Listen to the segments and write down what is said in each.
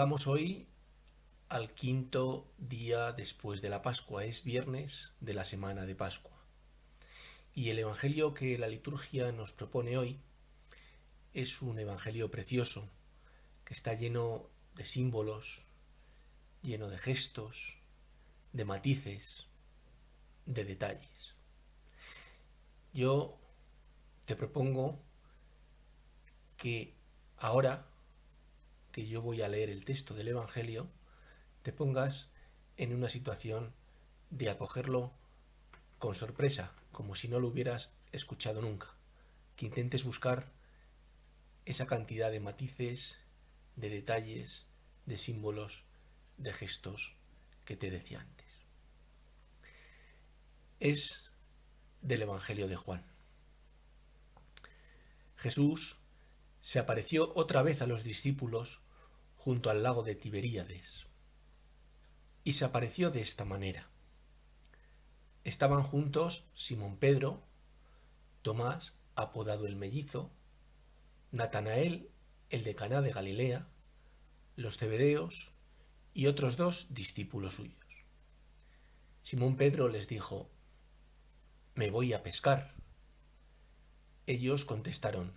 Llegamos hoy al quinto día después de la Pascua, es viernes de la semana de Pascua. Y el Evangelio que la liturgia nos propone hoy es un Evangelio precioso, que está lleno de símbolos, lleno de gestos, de matices, de detalles. Yo te propongo que ahora que yo voy a leer el texto del Evangelio, te pongas en una situación de acogerlo con sorpresa, como si no lo hubieras escuchado nunca. Que intentes buscar esa cantidad de matices, de detalles, de símbolos, de gestos que te decía antes. Es del Evangelio de Juan. Jesús se apareció otra vez a los discípulos junto al lago de Tiberíades. Y se apareció de esta manera. Estaban juntos Simón Pedro, Tomás, apodado el Mellizo, Natanael, el de Caná de Galilea, los Zebedeos y otros 2 discípulos suyos. Simón Pedro les dijo: «Me voy a pescar». Ellos contestaron: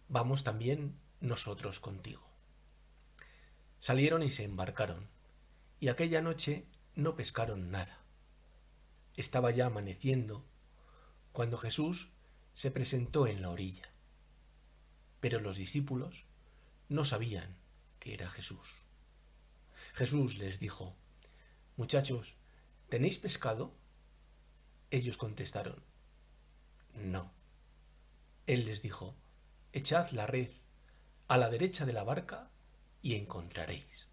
«Vamos también nosotros contigo». Salieron y se embarcaron, y aquella noche no pescaron nada. Estaba ya amaneciendo cuando Jesús se presentó en la orilla. Pero los discípulos no sabían que era Jesús. Jesús les dijo: «Muchachos, ¿tenéis pescado?». Ellos contestaron: «No». Él les dijo: «Echad la red a la derecha de la barca y encontraréis».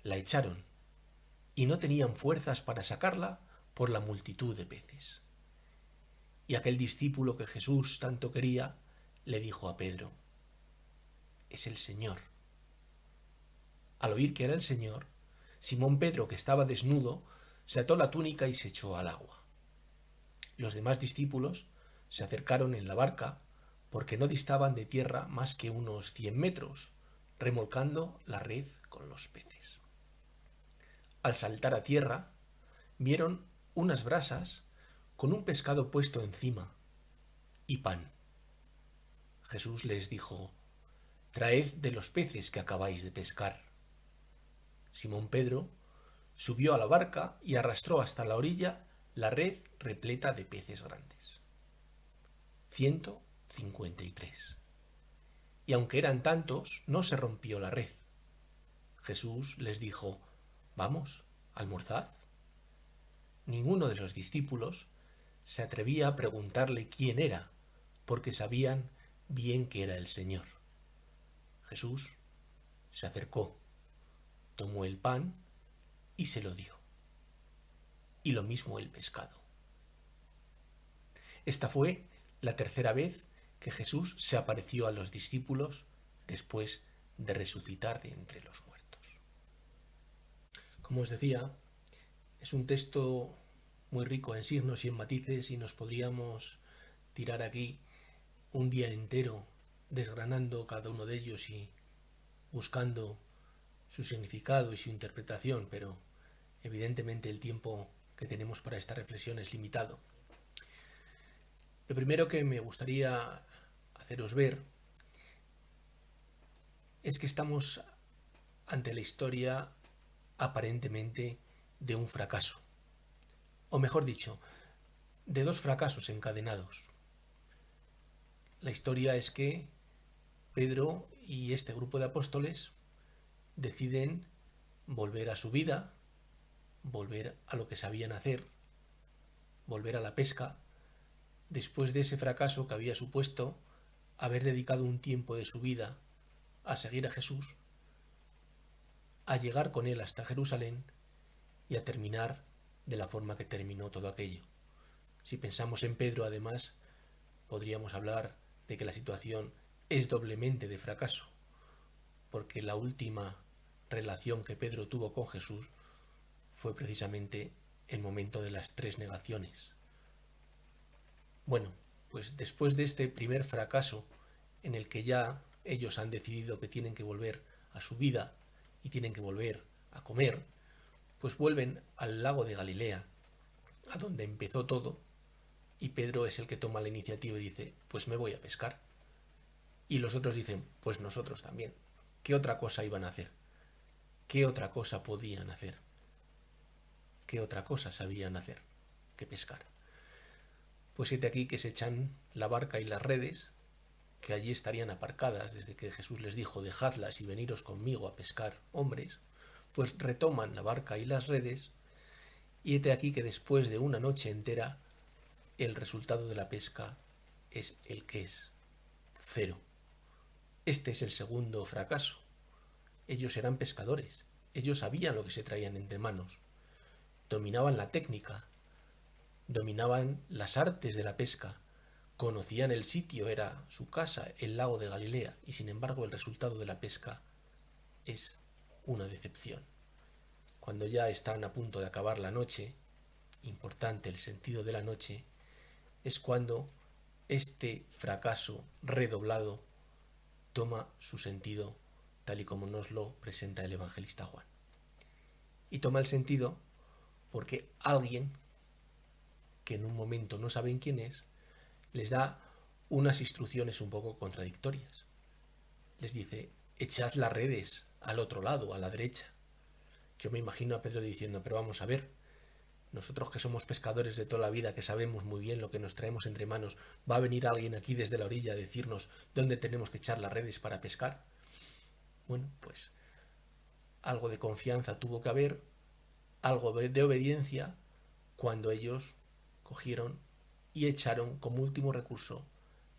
La echaron y no tenían fuerzas para sacarla por la multitud de peces. Y aquel discípulo que Jesús tanto quería le dijo a Pedro: «Es el Señor». Al oír que era el Señor, Simón Pedro, que estaba desnudo, se ató la túnica y se echó al agua. Los demás discípulos se acercaron en la barca porque no distaban de tierra más que unos 100 metros, remolcando la red con los peces. Al saltar a tierra, vieron unas brasas con un pescado puesto encima y pan. Jesús les dijo: «Traed de los peces que acabáis de pescar». Simón Pedro subió a la barca y arrastró hasta la orilla la red repleta de peces grandes. 153. Y aunque eran tantos, no se rompió la red. Jesús les dijo: «Vamos, almorzad». Ninguno de los discípulos se atrevía a preguntarle quién era, porque sabían bien que era el Señor. Jesús se acercó, tomó el pan y se lo dio. Y lo mismo el pescado. Esta fue la tercera vez que Jesús se apareció a los discípulos después de resucitar de entre los muertos. Como os decía, es un texto muy rico en signos y en matices y nos podríamos tirar aquí un día entero desgranando cada uno de ellos y buscando su significado y su interpretación, pero evidentemente el tiempo que tenemos para esta reflexión es limitado. Lo primero que me gustaría haceros ver es que estamos ante la historia aparentemente de un fracaso, o mejor dicho, de 2 fracasos encadenados. La historia es que Pedro y este grupo de apóstoles deciden volver a su vida, volver a lo que sabían hacer, volver a la pesca, después de ese fracaso que había supuesto haber dedicado un tiempo de su vida a seguir a Jesús, a llegar con él hasta Jerusalén y a terminar de la forma que terminó todo aquello. Si pensamos en Pedro, además, podríamos hablar de que la situación es doblemente de fracaso, porque la última relación que Pedro tuvo con Jesús fue precisamente el momento de las 3 negaciones. Bueno, pues después de este primer fracaso, en el que ya ellos han decidido que tienen que volver a su vida y tienen que volver a comer, pues vuelven al lago de Galilea, a donde empezó todo, y Pedro es el que toma la iniciativa y dice, pues me voy a pescar. Y los otros dicen, pues nosotros también. ¿Qué otra cosa iban a hacer? ¿Qué otra cosa podían hacer? ¿Qué otra cosa sabían hacer que pescar? Pues siete aquí que se echan la barca y las redes, que allí estarían aparcadas desde que Jesús les dijo, dejadlas y veniros conmigo a pescar hombres, pues retoman la barca y las redes, y hete aquí que después de una noche entera, el resultado de la pesca es el que es: 0. Este es el segundo fracaso. Ellos eran pescadores, ellos sabían lo que se traían entre manos, dominaban la técnica, dominaban las artes de la pesca, conocían el sitio, era su casa, el lago de Galilea, y sin embargo el resultado de la pesca es una decepción. Cuando ya están a punto de acabar la noche, importante el sentido de la noche, es cuando este fracaso redoblado toma su sentido tal y como nos lo presenta el evangelista Juan. Y toma el sentido porque alguien, que en un momento no saben quién es, les da unas instrucciones un poco contradictorias. Les dice, echad las redes al otro lado, a la derecha. Yo me imagino a Pedro diciendo, pero vamos a ver, nosotros que somos pescadores de toda la vida, que sabemos muy bien lo que nos traemos entre manos, ¿va a venir alguien aquí desde la orilla a decirnos dónde tenemos que echar las redes para pescar? Bueno, pues algo de confianza tuvo que haber, algo de obediencia, cuando ellos cogieron y echaron como último recurso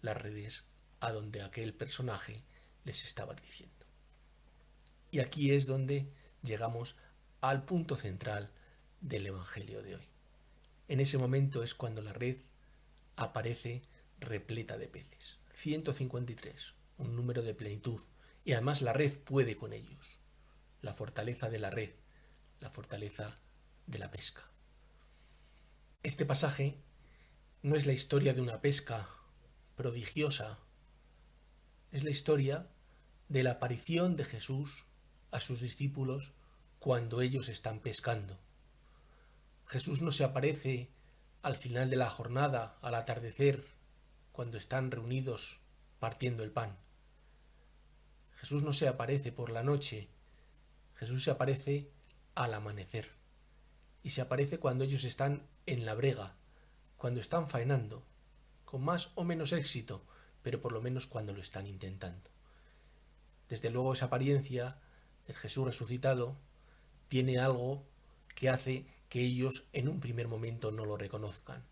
las redes a donde aquel personaje les estaba diciendo. Y aquí es donde llegamos al punto central del Evangelio de hoy. En ese momento es cuando la red aparece repleta de peces. 153, un número de plenitud, y además la red puede con ellos. La fortaleza de la red, la fortaleza de la pesca. Este pasaje no es la historia de una pesca prodigiosa, es la historia de la aparición de Jesús a sus discípulos cuando ellos están pescando. Jesús no se aparece al final de la jornada, al atardecer, cuando están reunidos partiendo el pan. Jesús no se aparece por la noche, Jesús se aparece al amanecer. Y se aparece cuando ellos están en la brega, cuando están faenando, con más o menos éxito, pero por lo menos cuando lo están intentando. Desde luego esa apariencia del Jesús resucitado tiene algo que hace que ellos en un primer momento no lo reconozcan.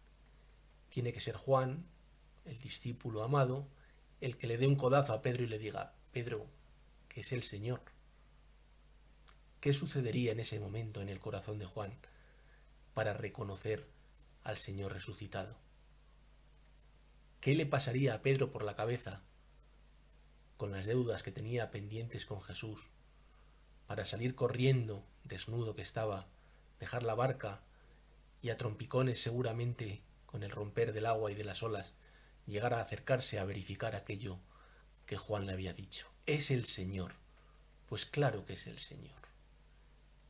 Tiene que ser Juan, el discípulo amado, el que le dé un codazo a Pedro y le diga, Pedro, que es el Señor. ¿Qué sucedería en ese momento en el corazón de Juan para reconocer al Señor resucitado? ¿Qué le pasaría a Pedro por la cabeza con las deudas que tenía pendientes con Jesús para salir corriendo, desnudo que estaba, dejar la barca y a trompicones seguramente con el romper del agua y de las olas llegar a acercarse a verificar aquello que Juan le había dicho? ¿Es el Señor? Pues claro que es el Señor.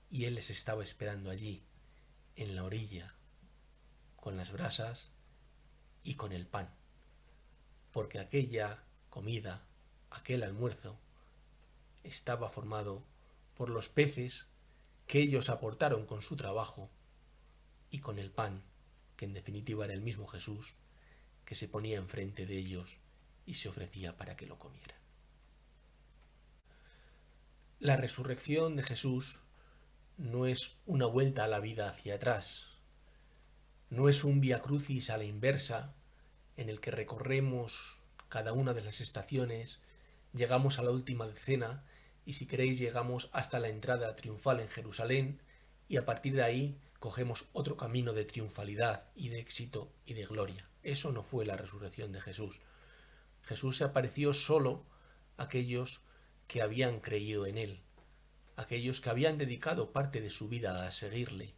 Y él les estaba esperando allí, en la orilla, con las brasas y con el pan, porque aquella comida, aquel almuerzo, estaba formado por los peces que ellos aportaron con su trabajo y con el pan, que en definitiva era el mismo Jesús, que se ponía enfrente de ellos y se ofrecía para que lo comieran. La resurrección de Jesús no es una vuelta a la vida hacia atrás, no es un vía crucis a la inversa en el que recorremos cada una de las estaciones, llegamos a la última cena y si queréis llegamos hasta la entrada triunfal en Jerusalén y a partir de ahí cogemos otro camino de triunfalidad y de éxito y de gloria. Eso no fue la resurrección de Jesús. Jesús se apareció solo a aquellos que habían creído en él, aquellos que habían dedicado parte de su vida a seguirle.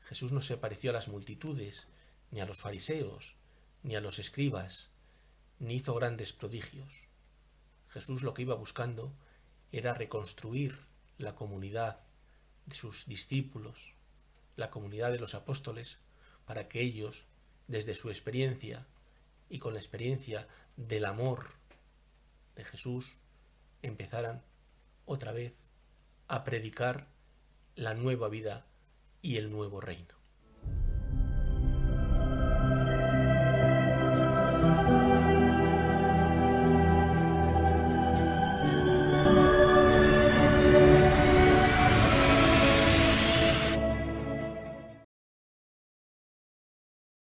Jesús no se apareció a las multitudes, ni a los fariseos, ni a los escribas, ni hizo grandes prodigios. Jesús lo que iba buscando era reconstruir la comunidad de sus discípulos, la comunidad de los apóstoles, para que ellos, desde su experiencia y con la experiencia del amor de Jesús, empezaran otra vez a predicar la nueva vida y el nuevo reino.